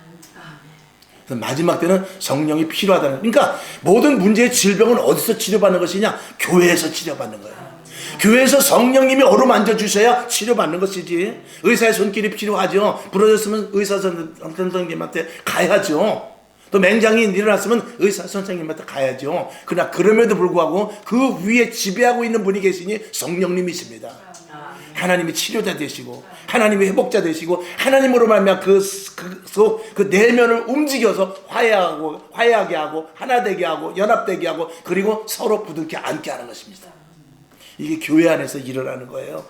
그래서 마지막 때는 성령이 필요하다는, 그러니까 모든 문제의 질병은 어디서 치료받는 것이냐? 교회에서 치료받는 거예요. 교회에서 성령님이 어루만져 주셔야 치료받는 것이지. 의사의 손길이 필요하죠. 부러졌으면 의사 선생님한테 가야죠. 또 맹장이 일어났으면 의사 선생님한테 가야죠. 그러나 그럼에도 불구하고 그 위에 지배하고 있는 분이 계시니 성령님이십니다. 하나님이 치료자 되시고 하나님이 회복자 되시고 하나님으로 말미암아 그 내면을 움직여서 화해하게 하고 하나 되게 하고 연합되게 하고 그리고 서로 부둥켜 안게 하는 것입니다. 이게 교회 안에서 일어나는 거예요.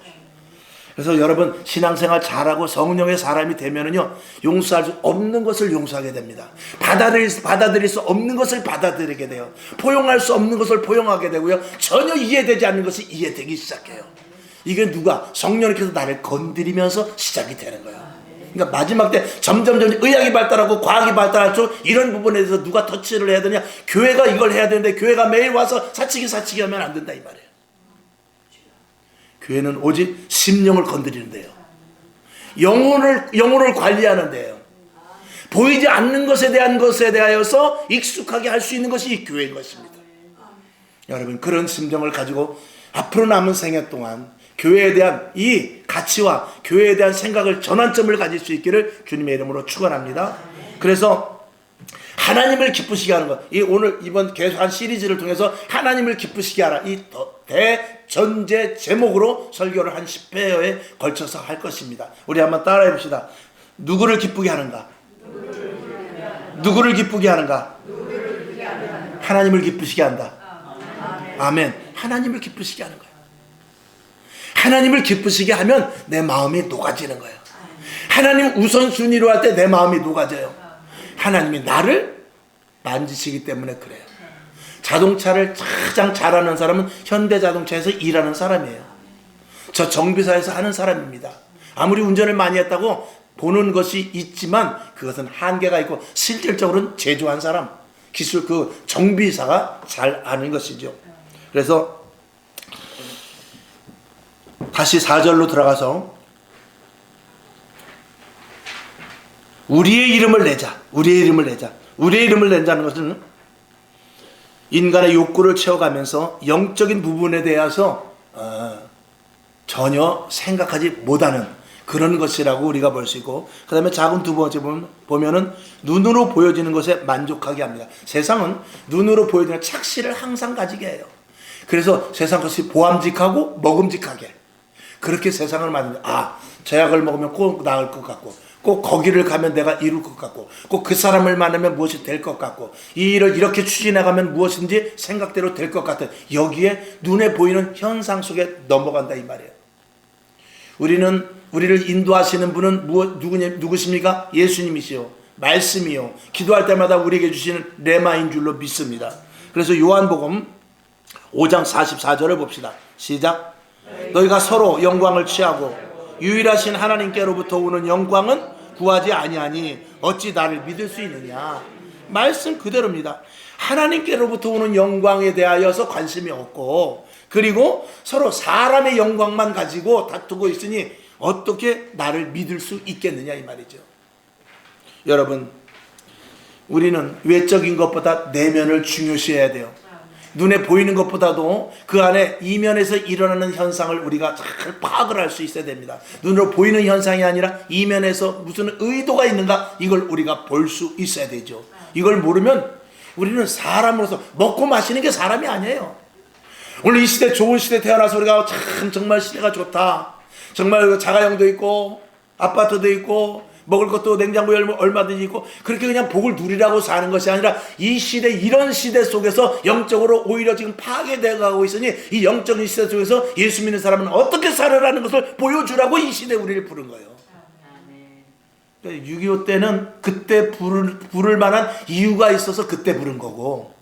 그래서 여러분 신앙생활 잘하고 성령의 사람이 되면은요 용서할 수 없는 것을 용서하게 됩니다. 받아들일 수 없는 것을 받아들이게 돼요. 포용할 수 없는 것을 포용하게 되고요. 전혀 이해되지 않는 것이 이해되기 시작해요. 이게 누가? 성령님께서 나를 건드리면서 시작이 되는 거예요. 그러니까 마지막 때 점점 의학이 발달하고 과학이 발달할수록 이런 부분에 대해서 누가 터치를 해야 되냐? 교회가 이걸 해야 되는데 교회가 매일 와서 사치기 하면 안 된다 이 말이에요. 교회는 오직 심령을 건드리는데요. 영혼을 관리하는데요. 보이지 않는 것에 대하여서 익숙하게 할 수 있는 것이 이 교회인 것입니다. 여러분 그런 심정을 가지고 앞으로 남은 생애 동안 교회에 대한 이 가치와 교회에 대한 생각을 전환점을 가질 수 있기를 주님의 이름으로 축원합니다. 그래서 하나님을 기쁘시게 하는 것, 이번 계속한 시리즈를 통해서 하나님을 기쁘시게 하라 이 대전제 제목으로 설교를 한 10회에 걸쳐서 할 것입니다. 우리 한번 따라해 봅시다. 누구를 기쁘게 하는가? 누구를 기쁘게 하는가? 하나님을 기쁘시게 한다. 아멘. 하나님을 기쁘시게 하는 거예요. 하나님을 기쁘시게 하면 내 마음이 녹아지는 거예요. 하나님 우선순위로 할 때 내 마음이 녹아져요. 하나님이 나를 만지시기 때문에 그래요. 자동차를 가장 잘하는 사람은 현대자동차에서 일하는 사람이에요. 저 정비사에서 하는 사람입니다. 아무리 운전을 많이 했다고 보는 것이 있지만 그것은 한계가 있고 실질적으로는 제조한 사람, 기술 정비사가 잘 아는 것이죠. 그래서 다시 4절로 들어가서 우리의 이름을 내자. 우리의 이름을 낸다는 것은 인간의 욕구를 채워가면서 영적인 부분에 대해서 전혀 생각하지 못하는 그런 것이라고 우리가 볼 수 있고, 그 다음에 작은 두 번째 보면은 눈으로 보여지는 것에 만족하게 합니다. 세상은 눈으로 보여지는 착시를 항상 가지게 해요. 그래서 세상 것이 보암직하고 먹음직하게 그렇게 세상을 만듭니다. 저 약을 먹으면 꼭 나을 것 같고, 꼭 거기를 가면 내가 이룰 것 같고, 꼭 그 사람을 만나면 무엇이 될 것 같고, 이 일을 이렇게 추진해가면 무엇인지 생각대로 될 것 같은, 여기에 눈에 보이는 현상 속에 넘어간다 이 말이에요. 우리를 인도하시는 분은 누구십니까? 예수님이시요, 말씀이요, 기도할 때마다 우리에게 주시는 레마인 줄로 믿습니다. 그래서 요한복음 5장 44절을 봅시다. 시작. 너희가 서로 영광을 취하고 유일하신 하나님께로부터 오는 영광은 구하지 아니하니 어찌 나를 믿을 수 있느냐. 말씀 그대로입니다. 하나님께로부터 오는 영광에 대하여서 관심이 없고, 그리고 서로 사람의 영광만 가지고 다투고 있으니 어떻게 나를 믿을 수 있겠느냐 이 말이죠. 여러분, 우리는 외적인 것보다 내면을 중요시해야 돼요. 눈에 보이는 것보다도 그 안에 이면에서 일어나는 현상을 우리가 잘 파악을 할 수 있어야 됩니다. 눈으로 보이는 현상이 아니라 이면에서 무슨 의도가 있는가, 이걸 우리가 볼 수 있어야 되죠. 이걸 모르면 우리는 사람으로서 먹고 마시는 게 사람이 아니에요. 오늘 이 시대, 좋은 시대 태어나서 우리가 정말 시대가 좋다, 정말 자가용도 있고 아파트도 있고 먹을 것도 냉장고에 얼마든지 있고 그렇게 그냥 복을 누리라고 사는 것이 아니라 이 시대, 이런 시대 속에서 영적으로 오히려 지금 파괴되어 가고 있으니 이 영적인 시대 속에서 예수 믿는 사람은 어떻게 살아라는 것을 보여주라고 이 시대 우리를 부른 거예요. 6.25 때는 그때 부를 만한 이유가 있어서 그때 부른 거고,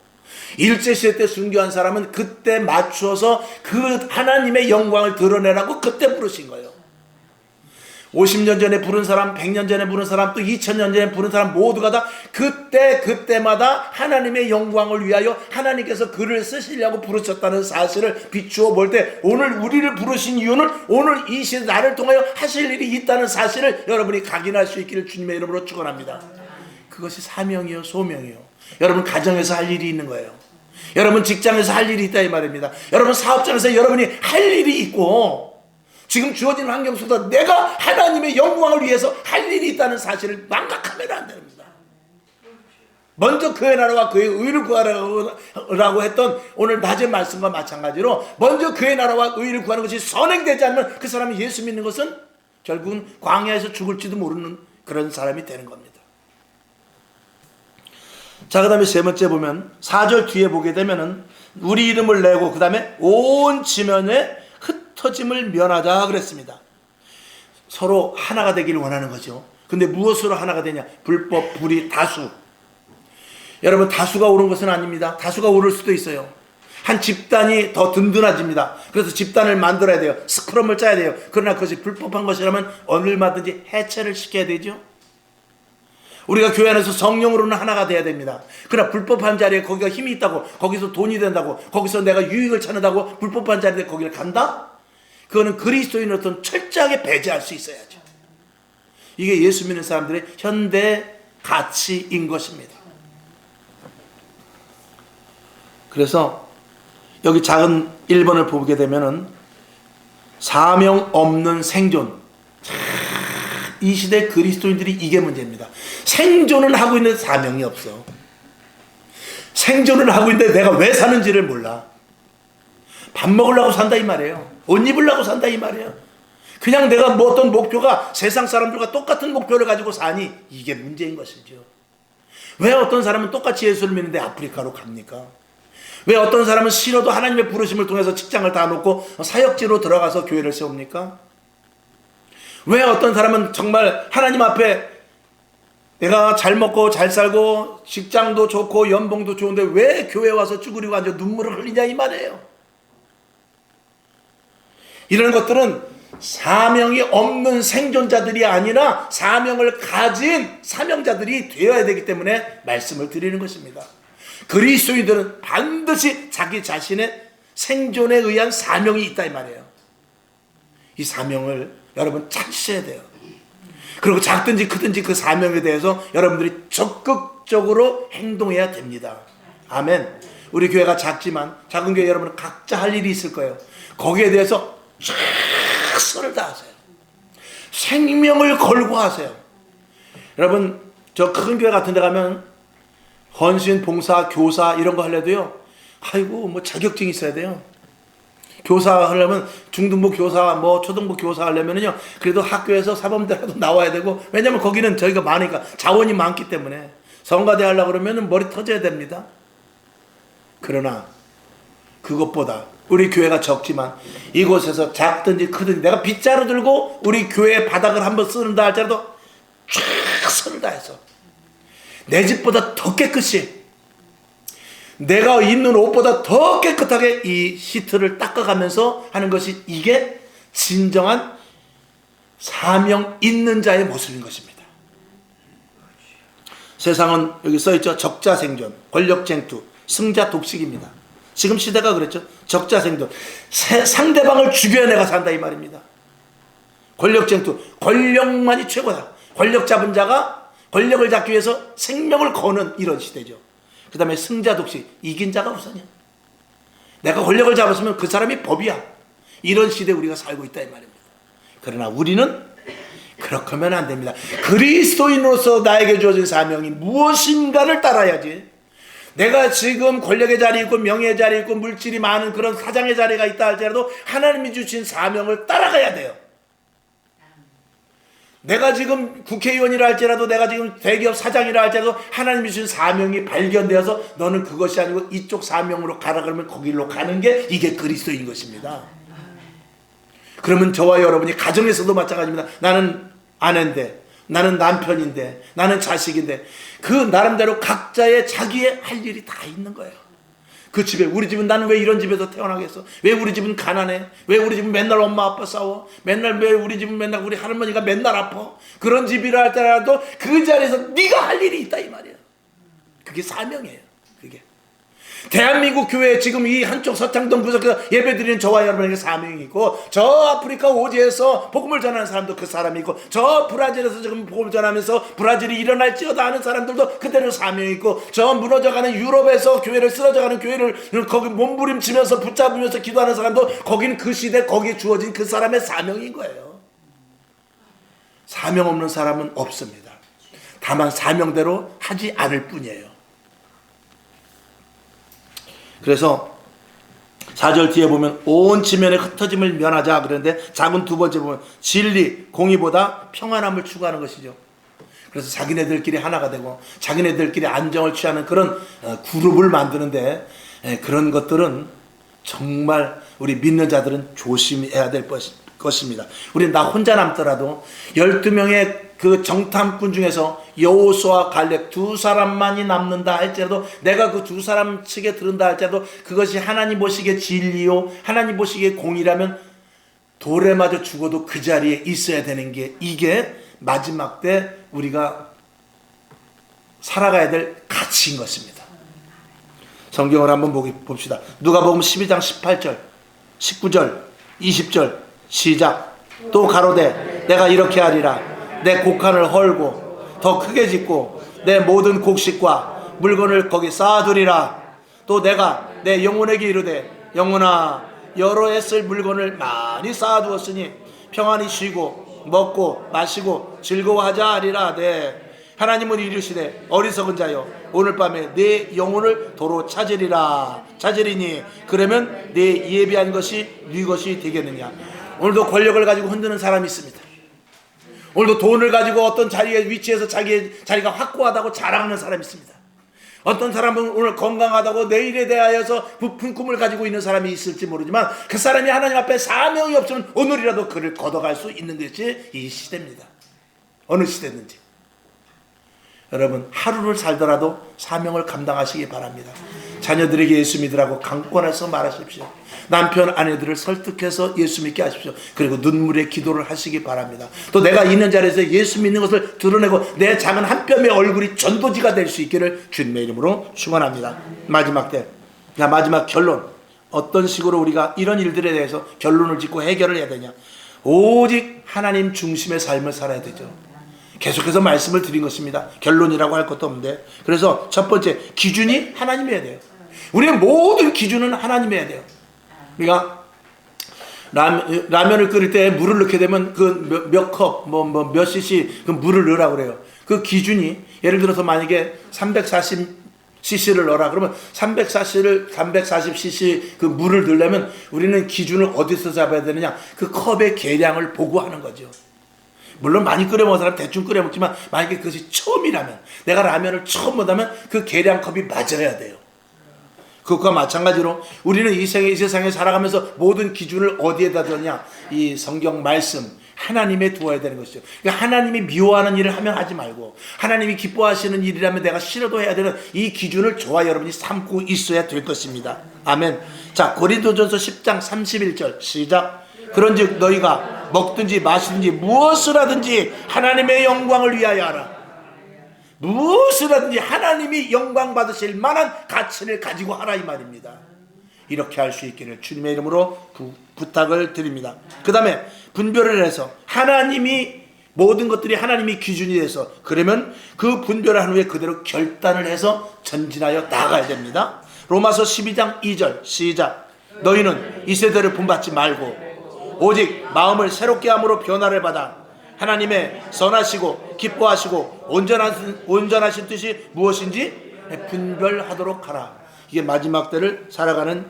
일제시대 때 순교한 사람은 그때 맞추어서 그 하나님의 영광을 드러내라고 그때 부르신 거예요. 50년 전에 부른 사람, 100년 전에 부른 사람, 또 2000년 전에 부른 사람 모두가 다 그때마다 하나님의 영광을 위하여 하나님께서 글을 쓰시려고 부르셨다는 사실을 비추어 볼 때, 오늘 우리를 부르신 이유는 오늘 이 시대 나를 통하여 하실 일이 있다는 사실을 여러분이 각인할 수 있기를 주님의 이름으로 축원합니다. 그것이 사명이요, 소명이요. 여러분 가정에서 할 일이 있는 거예요. 여러분 직장에서 할 일이 있다 이 말입니다. 여러분 사업장에서 여러분이 할 일이 있고, 지금 주어진 환경 속에서 내가 하나님의 영광을 위해서 할 일이 있다는 사실을 망각하면 안 됩니다. 먼저 그의 나라와 그의 의를 구하라고 했던 오늘 낮의 말씀과 마찬가지로 먼저 그의 나라와 의를 구하는 것이 선행되지 않으면 그 사람이 예수 믿는 것은 결국은 광야에서 죽을지도 모르는 그런 사람이 되는 겁니다. 자, 그 다음에 세 번째 보면 4절 뒤에 보게 되면은 우리 이름을 내고 그 다음에 온 지면에 흩어짐을 면하자 그랬습니다. 서로 하나가 되기를 원하는 거죠. 근데 무엇으로 하나가 되냐? 불법, 불의, 다수. 여러분 다수가 옳은 것은 아닙니다. 다수가 옳을 수도 있어요. 한 집단이 더 든든해집니다. 그래서 집단을 만들어야 돼요. 스크럼을 짜야 돼요. 그러나 그것이 불법한 것이라면 얼마든지 해체를 시켜야 되죠. 우리가 교회 안에서 성령으로는 하나가 돼야 됩니다. 그러나 불법한 자리에 거기가 힘이 있다고, 거기서 돈이 된다고, 거기서 내가 유익을 찾는다고 불법한 자리에 거기를 간다? 그거는 그리스도인으로서는 철저하게 배제할 수 있어야죠. 이게 예수 믿는 사람들의 현대 가치인 것입니다. 그래서 여기 작은 1번을 보게 되면은 사명 없는 생존. 이 시대 그리스도인들이 이게 문제입니다. 생존은 하고 있는데 사명이 없어. 생존을 하고 있는데 내가 왜 사는지를 몰라. 밥 먹으려고 산다 이 말이에요. 옷 입으려고 산다 이 말이에요. 그냥 내가 뭐 어떤 목표가 세상 사람들과 똑같은 목표를 가지고 사니, 이게 문제인 것이죠. 왜 어떤 사람은 똑같이 예수를 믿는데 아프리카로 갑니까? 왜 어떤 사람은 싫어도 하나님의 부르심을 통해서 직장을 다 놓고 사역지로 들어가서 교회를 세웁니까? 왜 어떤 사람은 정말 하나님 앞에 내가 잘 먹고 잘 살고 직장도 좋고 연봉도 좋은데 왜 교회 와서 쭈그리고 앉아 눈물을 흘리냐 이 말이에요. 이런 것들은 사명이 없는 생존자들이 아니라 사명을 가진 사명자들이 되어야 되기 때문에 말씀을 드리는 것입니다. 그리스도인들은 반드시 자기 자신의 생존에 의한 사명이 있다 이 말이에요. 이 사명을 여러분 찾으셔야 돼요. 그리고 작든지 크든지 그 사명에 대해서 여러분들이 적극적으로 행동해야 됩니다. 아멘. 우리 교회가 작지만 작은 교회 여러분은 각자 할 일이 있을 거예요. 거기에 대해서 최선을 다하세요. 생명을 걸고 하세요. 여러분 저 큰 교회 같은 데 가면 헌신, 봉사, 교사 이런 거 하려도요, 아이고 뭐 자격증이 있어야 돼요. 교사 하려면 중등부 교사, 뭐 초등부 교사 하려면은요, 그래도 학교에서 사범대라도 나와야 되고, 왜냐면 거기는 저희가 많으니까 자원이 많기 때문에 성가대 하려고 그러면은 머리 터져야 됩니다. 그러나 그것보다 우리 교회가 적지만 이곳에서 작든지 크든지 내가 빗자루 들고 우리 교회 바닥을 한번 쓰는다 할지라도 최선을 다해서 내 집보다 더 깨끗이, 내가 입는 옷보다 더 깨끗하게 이 시트를 닦아가면서 하는 것이, 이게 진정한 사명 있는 자의 모습인 것입니다. 세상은 여기 써있죠. 적자생존, 권력쟁투, 승자독식입니다. 지금 시대가 그랬죠. 적자생존, 상대방을 죽여야 내가 산다 이 말입니다. 권력쟁투, 권력만이 최고다. 권력 잡은 자가 권력을 잡기 위해서 생명을 거는 이런 시대죠. 그 다음에 승자독식, 이긴 자가 우선이야. 내가 권력을 잡았으면 그 사람이 법이야. 이런 시대에 우리가 살고 있다 이 말입니다. 그러나 우리는 그렇게 하면 안 됩니다. 그리스도인으로서 나에게 주어진 사명이 무엇인가를 따라야지. 내가 지금 권력의 자리에 있고 명예의 자리에 있고 물질이 많은 그런 사장의 자리가 있다 할지라도 하나님이 주신 사명을 따라가야 돼요. 내가 지금 국회의원이라 할지라도 내가 지금 대기업 사장이라 할지라도 하나님이 주신 사명이 발견되어서 너는 그것이 아니고 이쪽 사명으로 가라 그러면 거기로 가는 게 이게 그리스도인 것입니다. 그러면 저와 여러분이 가정에서도 마찬가지입니다. 나는 아내인데, 나는 남편인데, 나는 자식인데 그 나름대로 각자의 자기의 할 일이 다 있는 거예요. 그 집에, 우리 집은 나는 왜 이런 집에서 태어나겠어? 왜 우리 집은 가난해? 왜 우리 집은 맨날 엄마 아빠 싸워? 맨날 왜 우리 집은 맨날 우리 할머니가 맨날 아파? 그런 집이라 할지라도 그 자리에서 네가 할 일이 있다 이 말이에요. 그게 사명이에요. 그게 대한민국 교회 지금 이 한쪽 서창동 구석에서 예배드리는 저와 여러분에게 사명이 있고, 저 아프리카 오지에서 복음을 전하는 사람도 그 사람이 있고, 저 브라질에서 지금 복음을 전하면서 브라질이 일어날지어다 하는 사람들도 그대로 사명이 있고, 저 무너져가는 유럽에서 교회를 쓰러져가는 교회를 거기 몸부림치면서 붙잡으면서 기도하는 사람도 거기는 그 시대 거기에 주어진 그 사람의 사명인 거예요. 사명 없는 사람은 없습니다. 다만 사명대로 하지 않을 뿐이에요. 그래서 4절 뒤에 보면 온 지면에 흩어짐을 면하자 그런데 작은 두 번째 보면 진리, 공의보다 평안함을 추구하는 것이죠. 그래서 자기네들끼리 하나가 되고 자기네들끼리 안정을 취하는 그런 그룹을 만드는데, 그런 것들은 정말 우리 믿는 자들은 조심해야 될 것입니다. 우리 나 혼자 남더라도 12명의 그 정탐꾼 중에서 여호수아 갈렙 두 사람만이 남는다 할지라도, 내가 그 두 사람 측에 들은다 할지라도 그것이 하나님 보시기에 진리요 하나님 보시기에 공이라면 돌에 맞아 죽어도 그 자리에 있어야 되는 게, 이게 마지막 때 우리가 살아가야 될 가치인 것입니다. 성경을 한번 봅시다. 누가복음 12장 18절 19절 20절 시작. 또 가로되 내가 이렇게 하리라. 내 곡간을 헐고 더 크게 짓고 내 모든 곡식과 물건을 거기 쌓아두리라. 또 내가 내 영혼에게 이르되 영혼아 여러 해 쓸 물건을 많이 쌓아두었으니 평안히 쉬고 먹고 마시고 즐거워하자 하리라. 네. 하나님은 이르시되 어리석은 자여 오늘 밤에 내 영혼을 도로 찾으리니 그러면 내 예비한 것이 네 것이 되겠느냐. 오늘도 권력을 가지고 흔드는 사람이 있습니다. 오늘도 돈을 가지고 어떤 자리에 위치해서 자기가 확고하다고 자랑하는 사람이 있습니다. 어떤 사람은 오늘 건강하다고 내일에 대하여서 부푼 꿈을 가지고 있는 사람이 있을지 모르지만, 그 사람이 하나님 앞에 사명이 없으면 오늘이라도 그를 걷어갈 수 있는 것이 이 시대입니다. 어느 시대든지. 여러분, 하루를 살더라도 사명을 감당하시기 바랍니다. 자녀들에게 예수 믿으라고 강권해서 말하십시오. 남편 아내들을 설득해서 예수 믿게 하십시오. 그리고 눈물의 기도를 하시기 바랍니다. 또 내가 있는 자리에서 예수 믿는 것을 드러내고 내 작은 한 뼘의 얼굴이 전도지가 될 수 있기를 주님의 이름으로 축원합니다. 마지막 결론. 어떤 식으로 우리가 이런 일들에 대해서 결론을 짓고 해결을 해야 되냐. 오직 하나님 중심의 삶을 살아야 되죠. 계속해서 말씀을 드린 것입니다. 결론이라고 할 것도 없는데, 그래서 첫 번째 기준이 하나님이어야 돼요. 우리의 모든 기준은 하나님이어야 돼요. 우리가 라면을 끓일 때 물을 넣게 되면 그 몇 컵, 몇 cc 그 물을 넣으라고 그래요. 그 기준이, 예를 들어서 만약에 340cc를 넣어라 그러면 340cc 그 물을 넣으려면 우리는 기준을 어디서 잡아야 되느냐, 그 컵의 계량을 보고 하는 거죠. 물론 많이 끓여 먹는 사람 대충 끓여 먹지만, 만약에 그것이 처음이라면, 내가 라면을 처음 먹다면 그 계량컵이 맞아야 돼요. 그것과 마찬가지로 우리는 이 세상에 살아가면서 모든 기준을 어디에다 두냐, 이 성경 말씀 하나님에 두어야 되는 것이죠. 그러니까 하나님이 미워하는 일을 하면 하지 말고, 하나님이 기뻐하시는 일이라면 내가 싫어도 해야 되는 이 기준을 저와 여러분이 삼고 있어야 될 것입니다. 아멘. 자, 고린도전서 10장 31절 시작. 그런즉 너희가 먹든지 마시든지 무엇을 하든지 하나님의 영광을 위하여 하라. 무엇을 하든지 하나님이 영광 받으실 만한 가치를 가지고 하라 이 말입니다. 이렇게 할 수 있기를 주님의 이름으로 부탁을 드립니다. 그 다음에 분별을 해서 모든 것들이 하나님이 기준이 돼서, 그러면 그 분별을 한 후에 그대로 결단을 해서 전진하여 나아가야 됩니다. 로마서 12장 2절 시작. 너희는 이 세대를 본받지 말고 오직 마음을 새롭게 함으로 변화를 받아 하나님의 선하시고 기뻐하시고 온전하신 뜻이 무엇인지 분별하도록 하라. 이게 마지막 때를 살아가는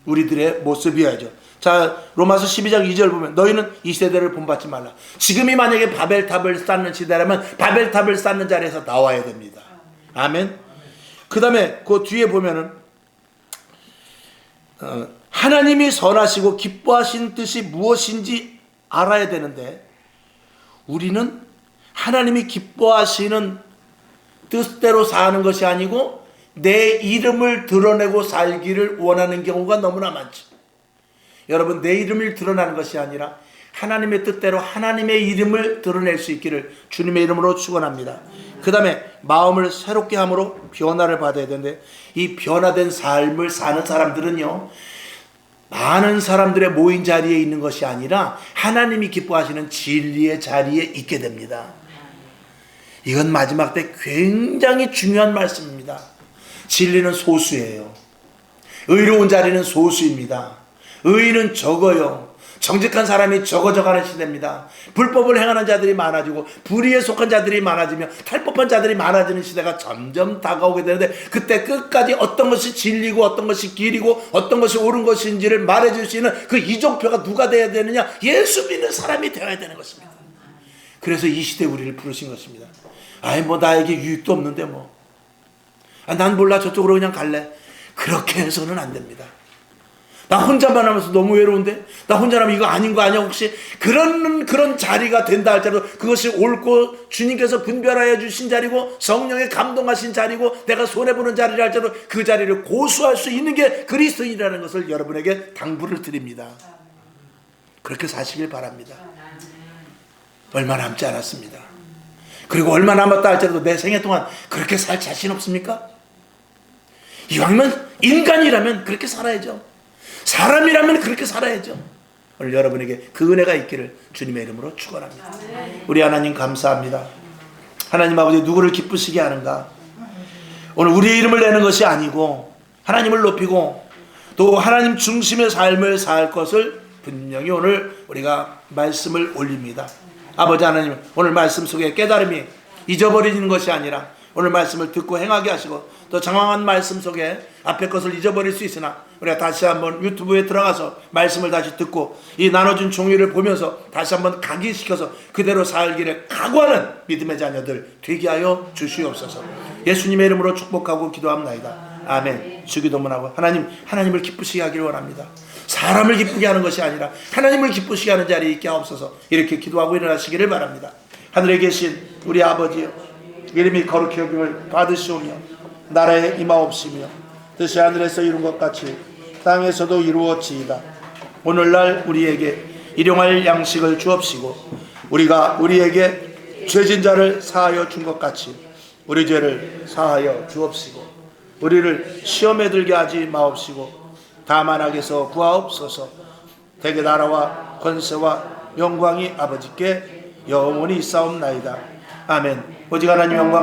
우리들의 모습이어야죠. 자, 로마서 12장 2절 보면 너희는 이 세대를 본받지 말라. 지금이 만약에 바벨탑을 쌓는 시대라면 바벨탑을 쌓는 자리에서 나와야 됩니다. 아멘. 그 다음에 그 뒤에 보면은 하나님이 선하시고 기뻐하신 뜻이 무엇인지 알아야 되는데, 우리는 하나님이 기뻐하시는 뜻대로 사는 것이 아니고 내 이름을 드러내고 살기를 원하는 경우가 너무나 많죠. 여러분, 내 이름을 드러나는 것이 아니라 하나님의 뜻대로 하나님의 이름을 드러낼 수 있기를 주님의 이름으로 축원합니다. 그 다음에 마음을 새롭게 함으로 변화를 받아야 되는데, 이 변화된 삶을 사는 사람들은요, 많은 사람들의 모인 자리에 있는 것이 아니라 하나님이 기뻐하시는 진리의 자리에 있게 됩니다. 이건 마지막 때 굉장히 중요한 말씀입니다. 진리는 소수예요. 의로운 자리는 소수입니다. 의인은 적어요. 정직한 사람이 적어져가는 시대입니다. 불법을 행하는 자들이 많아지고 불의에 속한 자들이 많아지며 탈법한 자들이 많아지는 시대가 점점 다가오게 되는데, 그때 끝까지 어떤 것이 진리고 어떤 것이 길이고 어떤 것이 옳은 것인지를 말해줄 수 있는 그 이정표가 누가 되어야 되느냐? 예수 믿는 사람이 되어야 되는 것입니다. 그래서 이 시대에 우리를 부르신 것입니다. 아이, 뭐 나에게 유익도 없는데 난 몰라, 저쪽으로 그냥 갈래. 그렇게 해서는 안 됩니다. 나 혼자만 하면서 너무 외로운데, 나 혼자라면 이거 아닌 거 아니야 혹시? 그런 자리가 된다 할지라도 그것이 옳고 주님께서 분별하여 주신 자리고 성령의 감동하신 자리고 내가 손해보는 자리를 할지라도 그 자리를 고수할 수 있는 게 그리스도인이라는 것을 여러분에게 당부를 드립니다. 그렇게 사시길 바랍니다. 얼마 남지 않았습니다. 그리고 얼마 남았다 할지라도 내 생애 동안 그렇게 살 자신 없습니까? 이왕이면 인간이라면 그렇게 살아야죠. 사람이라면 그렇게 살아야죠. 오늘 여러분에게 그 은혜가 있기를 주님의 이름으로 축원합니다. 우리 하나님 감사합니다. 하나님 아버지, 누구를 기쁘시게 하는가? 오늘 우리의 이름을 내는 것이 아니고 하나님을 높이고 또 하나님 중심의 삶을 살 것을 분명히 오늘 우리가 말씀을 올립니다. 아버지 하나님, 오늘 말씀 속에 깨달음이 잊어버리는 것이 아니라 오늘 말씀을 듣고 행하게 하시고, 또 장황한 말씀 속에 앞에 것을 잊어버릴 수 있으나 우리가 다시 한번 유튜브에 들어가서 말씀을 다시 듣고 이 나눠준 종이를 보면서 다시 한번 각인시켜서 그대로 살기를 각오하는 믿음의 자녀들 되게 하여 주시옵소서. 예수님의 이름으로 축복하고 기도합나이다. 아멘. 주기도문하고 하나님을 기쁘시게 하기를 원합니다. 사람을 기쁘게 하는 것이 아니라 하나님을 기쁘시게 하는 자리에 있게 하옵소서. 이렇게 기도하고 일어나시기를 바랍니다. 하늘에 계신 우리 아버지여, 이름이 거룩히 여김을 받으시오며 나라에 임하옵시며 뜻이 하늘에서 이룬 것 같이 땅에서도 이루어지이다. 오늘날 우리에게 일용할 양식을 주옵시고, 우리가 우리에게 죄진 자를 사하여 준 것 같이 우리 죄를 사하여 주옵시고, 우리를 시험에 들게 하지 마옵시고 다만 악에서 구하옵소서. 대개 나라와 권세와 영광이 아버지께 영원히 있사옵나이다. 아멘. 오직 하나님 영광